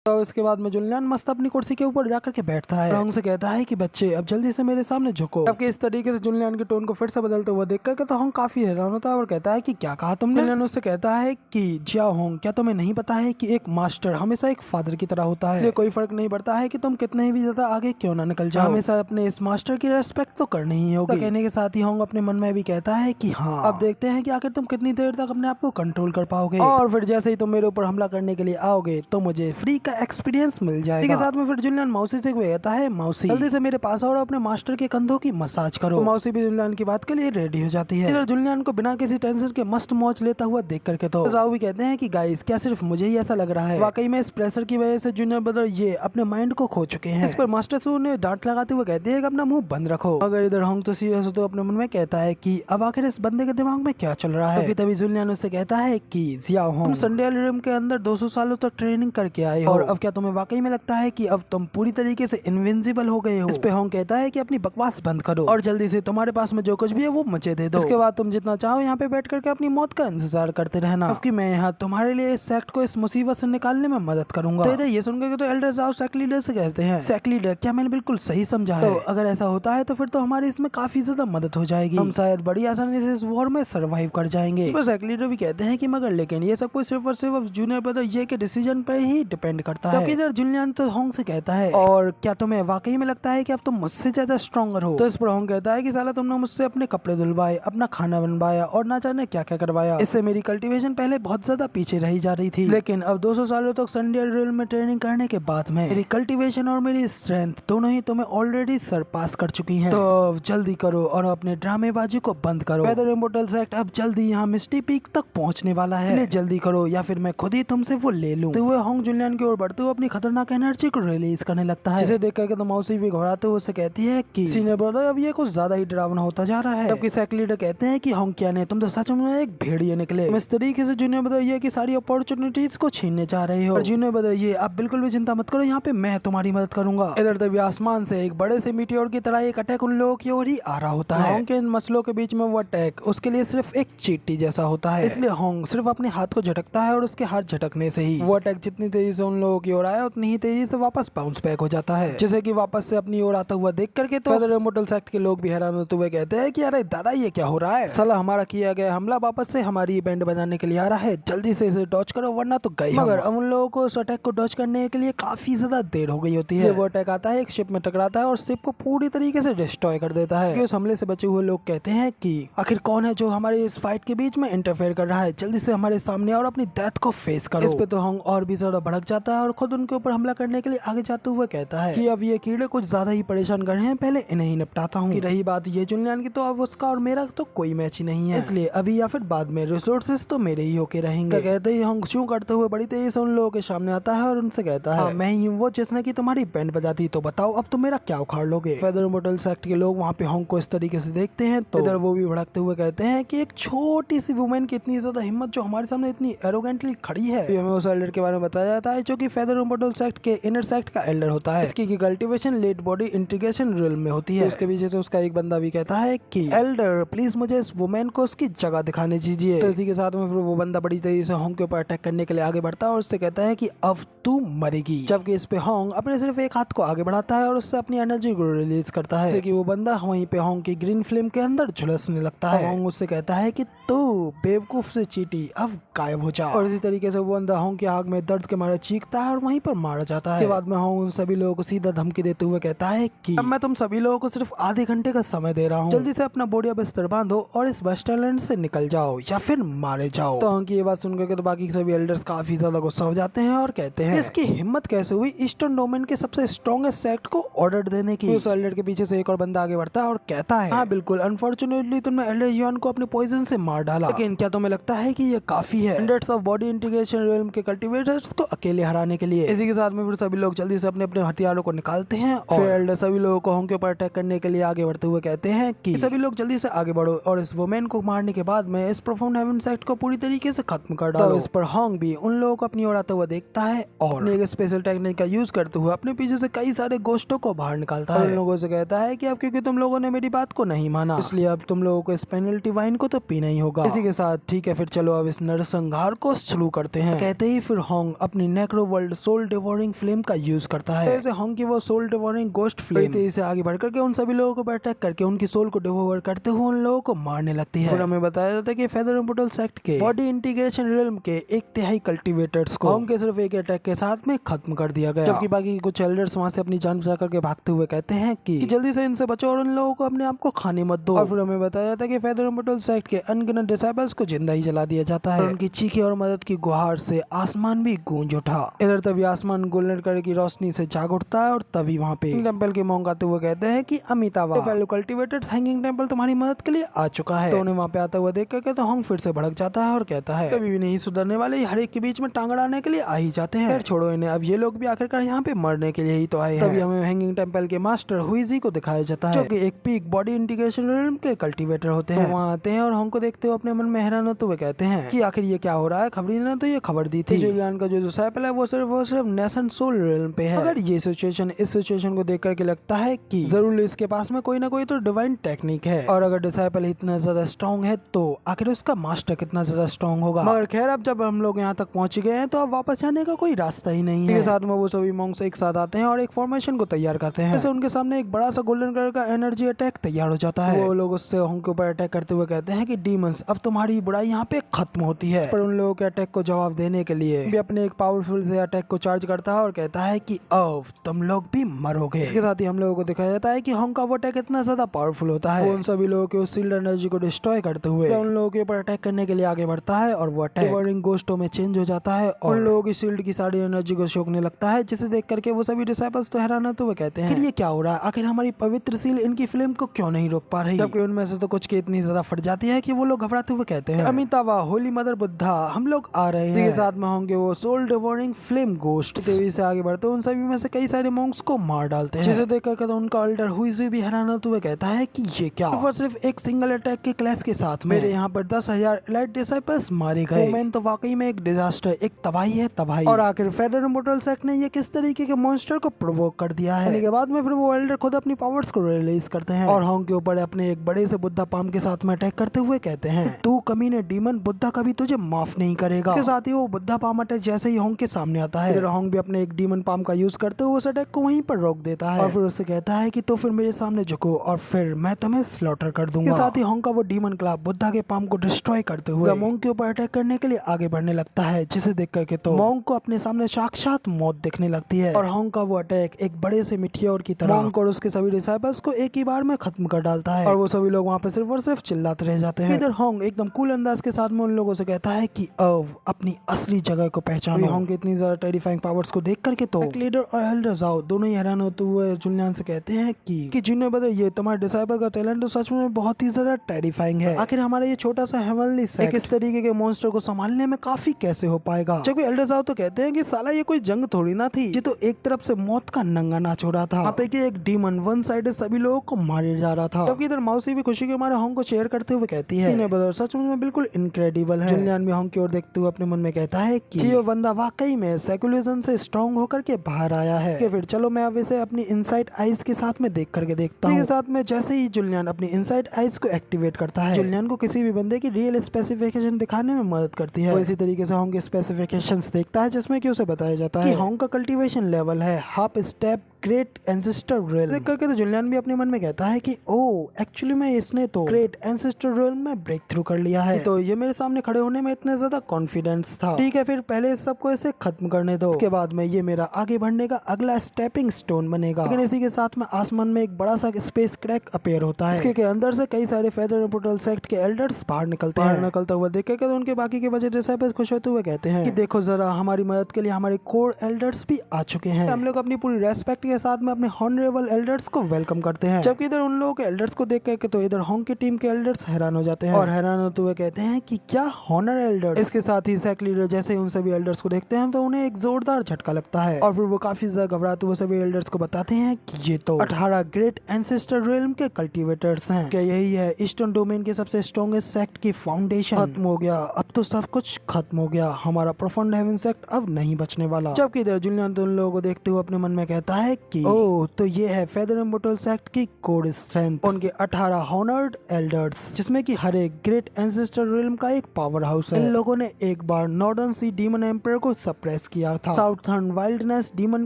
तो इसके बाद में जुलियन मस्त अपनी कुर्सी के ऊपर जाकर के बैठता है। होंग से कहता है कि बच्चे अब जल्दी से मेरे सामने झुको। जबकि इस तरीके से जुलियन के टोन को फिर से बदलते हुए देख करके तो होंग काफी हैरान होता है और कहता है कि क्या कहा तुमने। जुलियन उससे कहता है कि जिया होंग, क्या तुम्हें नहीं पता है कि एक मास्टर हमेशा एक फादर की तरह होता है। कोई फर्क नहीं पड़ता है कि तुम कितने भी ज्यादा आगे क्यों ना निकल जाओ, हमेशा अपने इस मास्टर की रेस्पेक्ट तो करनी ही होगी। कहने के साथ ही होंग अपने मन में भी कहता है कि हाँ, अब देखते हैं कि आखिर तुम कितनी देर तक अपने आप को कंट्रोल कर पाओगे, और फिर जैसे ही तुम मेरे ऊपर हमला करने के लिए आओगे तो मुझे फ्री का एक्सपीरियंस मिल जाएगा। के साथ में फिर जुलियन मौसी से कहता है, मौसी जल्दी से मेरे पास आओ और अपने मास्टर के कंधों की मसाज करो। तो मौसी भी जुलियन की बात के लिए रेडी हो जाती है। इधर जुलियन को बिना किसी टेंशन के मस्त मौज लेता हुआ देख करके तो जाओ भी कहते हैं कि गाइस, क्या सिर्फ मुझे ही ऐसा लग रहा है? वाकई में इस प्रेशर की वजह से जूनियर ब्रदर ये अपने माइंड को खो चुके हैं। इस पर मास्टर सू ने डांट लगाते हुए कहते हैं कि अपना मुंह बंद रखो। अगर इधर होंग तो सीरियस हो तो अपने मन में कहता है कि अब आखिर इस बंदे के दिमाग में क्या चल रहा है। तभी जुलियन उससे कहता है कि जिया होंग, तुम संडे रूम के अंदर 200 सालों तक ट्रेनिंग करके आए हो, और अब क्या तुम्हें वाकई में लगता है कि अब तुम पूरी तरीके से इनविंसिबल हो गए हो? इस पे होंग कहता है कि अपनी बकवास बंद करो और जल्दी से तुम्हारे पास में जो कुछ भी है वो मुझे दे दो। इसके बाद तुम जितना चाहो यहाँ पे बैठ करके अपनी मौत का इंतजार करते रहना, क्योंकि मैं यहाँ तुम्हारे लिए इस सेक्ट को इस मुसीबत से निकालने में मदद करूंगा। तो इधर ये सुनकर तो एल्डर जाओ सेक्ट लीडर से कहते हैं, सेक्ट लीडर, क्या मैंने बिल्कुल सही समझा है? तो अगर ऐसा होता है तो फिर तो हमारी इसमें काफी ज्यादा मदद हो जाएगी, हम शायद बड़ी आसानी से इस वॉर में सर्वाइव कर जाएंगे। इस पर सेक्ट लीडर भी कहते हैं कि मगर लेकिन ये सब कुछ सिर्फ और सिर्फ जूनियर ब्रदर ये के डिसीजन पर ही डिपेंड करता है। इधर जुलियन तो होंग से कहता है, और क्या तुम्हें वाकई में लगता है कि अब तुम मुझसे ज्यादा स्ट्रॉन्गर हो? तो इस पर होंग कहता है कि साला तुमने मुझसे अपने कपड़े धुलवाए, अपना खाना बनवाया और ना जाने क्या क्या करवाया। इससे मेरी कल्टीवेशन पहले बहुत ज्यादा पीछे रही जा रही थी, लेकिन अब 200 सालों तक संडे ड्रिल में ट्रेनिंग करने के बाद में मेरी कल्टीवेशन और मेरी स्ट्रेंथ दोनों ही तुम्हें ऑलरेडी सरपास कर चुकी हैं। तो जल्दी करो और अपने ड्रामेबाजी को बंद करो। वेदर इमोर्टल सेक्ट अब जल्दी यहाँ मिस्टी पीक तक पहुंचने वाला है, इसलिए जल्दी करो या फिर मैं खुद ही तुमसे वो ले लूं। तो वह होंग जुलियन की ओर बढ़ते हुए अपनी खतरनाक एनर्जी को रिलीज करने लगता है, जिसे देख करके तो मौसी भी घबराते हुए उससे कहती है कि सीनियर ब्रदर अब ये कुछ ज्यादा ही डरावना होता जा रहा है। जबकि सेक्ट लीडर कहते हैं कि होंग क्या ने, तुम तो सच में एक भेड़िए निकले। इस तरीके से जूनियर ब्रदर ये की सारी अपॉर्चुनिटीज को छीनने जा रहे हो। और जूनियर ब्रदर ये आप बिल्कुल भी चिंता मत करो, यहाँ पे मैं तुम्हारी मदद करूंगा। इधर तभी आसमान से एक बड़े से मीटियोर की तरह एक अटैक उन लोगों की ओर ही आ रहा होता है। होंग के इन मसलों के बीच में वो अटैक उसके लिए सिर्फ एक चींटी जैसा होता है, इसलिए होंग सिर्फ अपने हाथ को झटकता है और उसके हाथ झटकने से ही वो अटैक जितनी तेजी से उन लोगों की ओर आया उतनी ही तेजी से वापस बाउंस बैक हो जाता है, जैसे कि वापस से अपनी ओर आता हुआ देख करके तो फेदर इमोर्टल सेक्ट के लोग भी हैरान होते हुए कहते हैं कि अरे दादा ये क्या हो रहा है? साला हमारा किया गया हमला वापस से हमारी बैंड बजाने के लिए आ रहा है, जल्दी से इसे डॉज करो वरना तो गए। मगर अब उन लोगों को उस अटैक को डॉज करने के लिए काफी ज्यादा देर हो गई होती है। वो अटैक आता है, एक शिप में टकराता है और शिप को पूरी तरीके से डिस्ट्रॉय कर देता है। उस हमले से बचे हुए लोग कहते हैं कि आखिर कौन है जो हमारे इस फाइट के बीच में इंटरफेयर कर रहा है, जल्दी से हमारे सामने और अपनी डेथ को फेस करो। इस पे तो होंग और भी ज्यादा भड़क जाता है और खुद उनके ऊपर हमला करने के लिए आगे जाते हुए कहता है कि अब ये कीड़े कुछ ज्यादा ही परेशान कर रहे हैं, पहले इन्हें ही निपटाता हूँ। रही बात ये जुलियन की, तो अब उसका और मेरा तो कोई मैच ही नहीं है, इसलिए अभी या फिर बाद में रिसोर्सेस तो मेरे ही होके रहेंगे। तो कहते ही होंग शू करते हुए बड़ी तेजी से उन लोगों के सामने आता है और उनसे कहता है, मैं ही हूँ वो जिसने की तुम्हारी बैंड बजाती, तो बताओ अब तुम मेरा क्या उखाड़ लोगे? फेदर इमोर्टल सेक्ट के लोग वहाँ पे होंग को इस तरीके से देखते हैं तो इधर वो भी भड़कते हुए कहते हैं कि एक छोटी सी वुमेन की इतनी ज्यादा हिम्मत जो हमारे सामने इतनी एरोगेंटली खड़ी है। हमें उस एल्डर के बारे में बताया जाता है जो कि फेदर इमोर्टल सेक्ट के इनर सेक्ट का एल्डर होता है। इसकी cultivation late body integration real में होती है। उसके पीछे से उसका एक बंदा भी कहता है कि एल्डर प्लीज मुझे इस वुमेन को उसकी जगह दिखाने दीजिए। तो इसी के साथ में फिर वो बंदा बड़ी तेजी से होंग के ऊपर अटैक करने के लिए आगे बढ़ता है और उससे कहता है कि अब तू मरेगी। जबकि इस पे होंग अपने सिर्फ एक हाथ को आगे बढ़ाता है और उससे अपनी एनर्जी को रिलीज करता है, जैसे कि वो बंदा वहीं पे होंग की ग्रीन फ्लेम के अंदर झुलसने लगता है। होंग उससे कहता है कि तू बेवकूफ से चीटी अब गायब हो जा। और इसी तरीके से वो बंदा होंग की आग में दर्द के मारे चीखता है और वहीं पर मारा जाता है। के बाद में होंग उन सभी लोगों को सीधा धमकी देते हुए कहता है कि अब मैं तुम सभी लोगों को सिर्फ आधे घंटे का समय दे रहा हूँ, जल्दी से अपना बोरिया बिस्तर बांधो और इस वेस्टरलैंड से निकल जाओ या फिर मारे जाओ। तो होंग की ये बात सुनकर तो बाकी सभी एल्डर्स काफी ज्यादा गुस्सा हो जाते हैं और कहते हैं इसकी हिम्मत कैसे हुई ईस्टर्न डोमेन के सबसे स्ट्रॉन्गेस्ट सेक्ट को ऑर्डर देने की। उस एल्डर के पीछे से एक और बंदा आगे बढ़ता है और कहता है, हाँ बिल्कुल, अनफॉर्चुनेटली तुमने एल्डर युआन को अपने पॉइजन से मार डाला, लेकिन क्या तुम्हें लगता है कि ये काफी है hundreds of body integration realm के कल्टीवेटर्स को अकेले हराने के लिए? इसी के साथ में फिर सभी लोग जल्दी से अपने अपने हथियारों को निकालते हैं और फिर एल्डर सभी लोगों को होंग के ऊपर अटैक करने के लिए आगे बढ़ते हुए कहते हैं कि सभी लोग जल्दी से आगे बढ़ो और इस वुमेन को मारने के बाद में इस प्रोफाउंड हेवन सेक्ट को पूरी तरीके से खत्म कर डालो। तो इस पर होंग भी उन लोगों को अपनी ओर आता हुआ देखता है और एक स्पेशल टेक्निक का यूज करते हुए अपने पीछे से कई सारे गोश्तों को बाहर निकालता है। उन लोगों से कहता है कि अब क्योंकि तुम लोगों ने मेरी बात को नहीं माना, इसलिए अब तुम लोगों को इस पेनल्टी वाइन को तो पीना ही होगा। इसी के साथ ठीक है फिर चलो अब इस नरसंहार को शुरू करते हैं। कहते ही फिर होंग अपनी necro world soul devouring flame का यूज करता है। जैसे हॉन्ग की वो सोल डिवोरिंग गोस्ट फ्लेम तेजी से आगे बढ़ करके उन सभी लोगों को अटैक करके उनकी सोल को डिवोर करते हुए उन लोगों को मारने लगती है। हमें बताया जाता है कि फेदर इम्पोर्टल सेक्ट के बॉडी इंटीग्रेशन रिल्म के 1/3 कल्टिवेटर्स को हॉन्ग के सिर्फ एक अटैक के साथ में खत्म कर दिया गया, जबकि बाकी कुछ एल्डर्स वहां से अपनी जान बचा करके भागते हुए कहते हैं कि जल्दी से इनसे बचो और उन लोगों को अपने आप को खाने मत दो। और फिर हमें बताया जाता है कि फेदर इम्पोर्टल सेक्ट के अनगिनत डिसाइबल्स को जिंदा ही जला दिया जाता है। उनकी चीखे और मदद की गुहार से आसमान भी गूंज उठा। इधर तभी आसमान गोल्डन कलर की रोशनी से जाग उठता है और तभी वहाँ पे टेम्पल के मॉन्क आते हुए कहते हैं कि Amitava fellow cultivated hanging temple तुम्हारी मदद के लिए आ चुका है। तो उन्हें वहाँ पे आता हुआ देख करके तो हॉन्ग फिर से भड़क जाता है और कहता है कभी भी नहीं सुधरने वाले, हर एक के बीच में टांग अड़ाने के लिए आ ही जाते हैं। छोड़ो इन्हें, अब ये लोग भी आखिरकार यहाँ पे मरने के लिए ही तो आए हैं। तभी हमें हैंगिंग टेम्पल के मास्टर हुईजी को दिखाया जाता है, जो कि एक पीक बॉडी इंटीग्रेशन रिल्म के कल्टिवेटर होते हैं। वहाँ आते हैं और हॉन्ग को देखते हुए अपने मन में हैरान होते हुए कहते हैं कि आखिर ये क्या हो रहा है, खबरी ने तो ये खबर दी थी जुलियन का जो डिसाइपल है वो सिर्फ नेशन सोल रिल्म पे है। अगर ये सिचुएशन इस सिचुएशन को देख करके लगता है कि जरूर इसके पास में कोई ना कोई तो डिवाइन टेक्निक है, और अगर डिसाइपल इतना ज्यादा स्ट्रॉन्ग है तो आखिर उसका मास्टर कितना ज्यादा स्ट्रॉन्ग होगा। मगर खैर अब जब हम लोग यहाँ तक पहुंच गए हैं तो अब वापस जाने का कोई रास्ता ही नहीं है। साथ में वो सभी मॉन्क्स एक साथ आते हैं और एक फॉर्मेशन को तैयार करते हैं। जैसे उनके सामने एक बड़ा सा गोल्डन कलर का एनर्जी अटैक तैयार हो जाता है। वो लोग उससे हॉन्ग के ऊपर अटैक करते हुए कहते हैं कि डीमंस अब तुम्हारी बुराई यहाँ पे खत्म होती है। पर उन लोगों के अटैक को जवाब देने के लिए भी अपने एक पावरफुल से अटैक को चार्ज करता है और कहता है कि अब तुम लोग भी मरोगे। इसके साथ ही हम लोगों को दिखाया जाता है कि हॉन्ग का वो अटैक इतना ज्यादा पावरफुल होता है, वो उन सभी लोगों के उस सील्ड एनर्जी को डिस्ट्रॉय करते हुए उन लोगों के ऊपर अटैक करने के लिए आगे बढ़ता है, और वो अटैक डिवोरिंग गोस्टों में चेंज हो जाता है और उन लोगों की शील्ड की सारी एनर्जी को सोखने लगता है, जिसे देख करके वो सभी डिसाइपल्स तो हैरान होते हुए कहते हैं कि ये क्या हो रहा है, आखिर हमारी पवित्र सील इनकी फ्लेम को क्यों नहीं रोक पा रही। जबकि उनमें से तो कुछ की इतनी ज्यादा फट जाती है कि वो लोग घबराते हुए कहते हैं अमितावा होली मदर बुद्धा हम लोग आ रहे हैं। साथ में होंगे वो सोल डिवोरिंग फ्लेम गोस्ट। तेजी से आगे बढ़ते उन सभी में से कई सारे मॉन्क्स को मार डालते हैं, जिसे देख कर उनका अल्टर हुई भी हैरान होते हुए कहता है कि ये क्या, सिर्फ एक सिंगल अटैक के क्लैश के साथ मेरे यहाँ पर 10,000 एलाइट डिसाइपल्स मारे गए। मैन तो वाकई में एक डिजास्टर, एक तबाही है तबाही। और आखिर फेडरल इम्मॉर्टल सेक्ट ने ये किस तरीके के मॉन्स्टर को प्रोवोक कर दिया है। के बाद में फिर वो एल्डर खुद अपनी पावर्स को रिलीज करते हैं और हॉन्ग के ऊपर अपने एक बड़े से बुद्धा पाम के साथ में अटैक करते हुए कहते हैं तू कमीने डीमन, बुद्धा कभी तुझे माफ नहीं करेगा। के साथ ही वो बुद्धा पाम अटैक जैसे ही हॉन्ग के सामने आता है, फिर हॉन्ग भी अपने एक डीमन पाम का यूज करते हुए उस अटैक को वहीं पर रोक देता है और फिर उससे कहता है कि तो फिर मेरे सामने झुको और फिर मैं तुम्हें स्लॉटर कर दूंगा। के साथ ही हॉन्ग का वो डीमन क्लब बुद्धा के पाम को डिस्ट्रॉय करते हुए मॉन्ग के ऊपर अटैक करने के लिए आगे बढ़ने लगता है, जिसे देख करके तो मॉन्ग को अपने सामने साक्षात मौत दिखने लगती है और हॉन्ग का वो अटैक एक बड़े से मिटियोर की तरह मॉन्ग और उसके सभी डिसाइपल्स को एक ही बार में खत्म कर डालता है और वो सभी लोग वहाँ पे सिर्फ और सिर्फ चिल्लाते रह जाते हैं। इधर हॉन्ग एकदम कूल अंदाज के साथ में उन लोगों से कहता है कि अब अपनी असली जगह को पहचानो। हॉन्ग की इतनी ज्यादा टेरिफाइंग पावर्स को देख करके तो लीडर और एल्डर जाओ दोनों ही हैरान होते हुए जुलियन से कहते हैं कि जिन्हें बता ये तुम्हारे डिसाइपल का टैलेंट तो सच में बहुत ही ज्यादा टेरिफाइंग है। आखिर हमारा ये छोटा सा हेवनली सेक्ट इस तरीके के मॉन्स्टर को संभालने में काफी कैसे हो पाएगा। जबकि एल्डर जाओ तो कहते हैं कि साला ये कोई जंग थोड़ी ना थी, ये तो एक तरफ से मौत का नंगा नाच हो रहा था। आप एक डीमन वन साइड सभी लोगों को मारे जा रहा था। जबकि इधर मौसी भी खुशी के मारे हॉन्ग को शेयर करते हुए कहती है इन्हें बदल सच में बिल्कुल इनक्रेडिबल है। जुलियन भी हॉन्ग की ओर देखते हुए अपने मन में कहता है कि ये बंदा वाकई में सेकुलरिज्म से स्ट्रॉन्ग होकर के बाहर आया है। फिर चलो मैं अब इसे अपनी इनसाइड आइज के साथ में देख करके देखता हूँ। साथ में जैसे ही जुलियन अपनी इनसाइड आइज को एक्टिवेट करता है, जुलियन को किसी भी बंदे की रियल स्पेसिफिकेशन दिखाने में मदद करती है। इसी तरीके से हॉन्ग के स्पेसिफिकेशंस देखता है, जिसमें कि उसे बताया जाता है कि हॉन्ग का कल्टीवेशन लेवल है half step great ancestor realm. देख करके तो जुलियन भी अपने मन में कहता है कि ओ एक्चुअली में इसने तो ग्रेट एंसेस्टर रिल्म में ब्रेक थ्रू कर लिया है, तो ये मेरे सामने खड़े होने में इतना ज्यादा कॉन्फिडेंस था। ठीक है, फिर पहले इस सबको इसे खत्म करने दो, उसके बाद में ये मेरा आगे बढ़ने का अगला स्टेपिंग स्टोन बनेगा। लेकिन इसी के साथ में आसमान में एक बड़ा सा स्पेस क्रैक अपीयर होता है, इसके अंदर से कई सारे फेदर इम्मॉर्टल सेक्ट के एल्डर्स बाहर निकलते हैं। निकलता हुआ देख करके तो उनके बाकी के बचे डिसाइपल्स खुश होते हुए कहते हैं कि देखो जरा हमारी मदद के लिए हमारे कोर एल्डर्स भी आ चुके हैं। हम लोग अपनी पूरी रेस्पेक्ट के साथ में अपने ऑनरेबल एल्डर्स को वेलकम करते हैं। जबकि इधर उन लोगों के एल्डर्स को देख करके तो इधर हॉन्ग की टीम के एल्डर्स हैरान हो जाते हैं और हैरान होते हुए कहते हैं कि क्या हॉनर एल्डर। इसके साथ ही सेक्ट लीडर जैसे ही उन सभी एल्डर्स को देखते हैं तो उन्हें एक जोरदार झटका लगता है और फिर वो काफी ज्यादा घबराते हुए सभी एल्डर्स को बताते हैं कि ये तो 18 ग्रेट एंसेस्टर रिल्म के कल्टीवेटर्स हैं। क्या यही है ईस्टर्न डोमेन के सबसे स्ट्रॉन्गेस्ट सेक्ट की फाउंडेशन? खत्म हो गया, अब तो सब कुछ खत्म हो गया, हमारा प्रोफाउंड हेवन सेक्ट अब नहीं बचने वाला। जबकि इधर जुलियन तो उन लोगों को देखते हुए अपने मन में कहता है की। ओह, तो ये है फेदर इमोर्टल्स एक्ट की कोर स्ट्रेंथ, उनके 18 हॉनर्ड एल्डर्स, जिसमें कि हर एक ग्रेट एंसेस्टर रिल्म का एक पावर हाउस है। इन लोगों ने एक बार नॉर्दर्न सी डीमन एम्पायर को सप्रेस किया था, साउथर्न वाइल्डनेस डीमन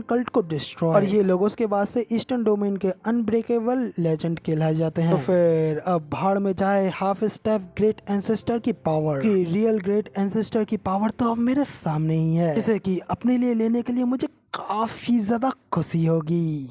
कल्ट को डिस्ट्रॉय, और ये लोग उसके बाद से ईस्टर्न डोमेन के अनब्रेकेबल लेजेंड कहलाए जाते हैं। तो फिर अब भाड़ में जाए हाफ स्टेप ग्रेट एंसेस्टर की पावर। कि रियल ग्रेट एंसेस्टर की पावर तो अब मेरे सामने ही है, जिसे कि अपने लिए लेने के लिए मुझे काफी ज्यादा खुशी होगी।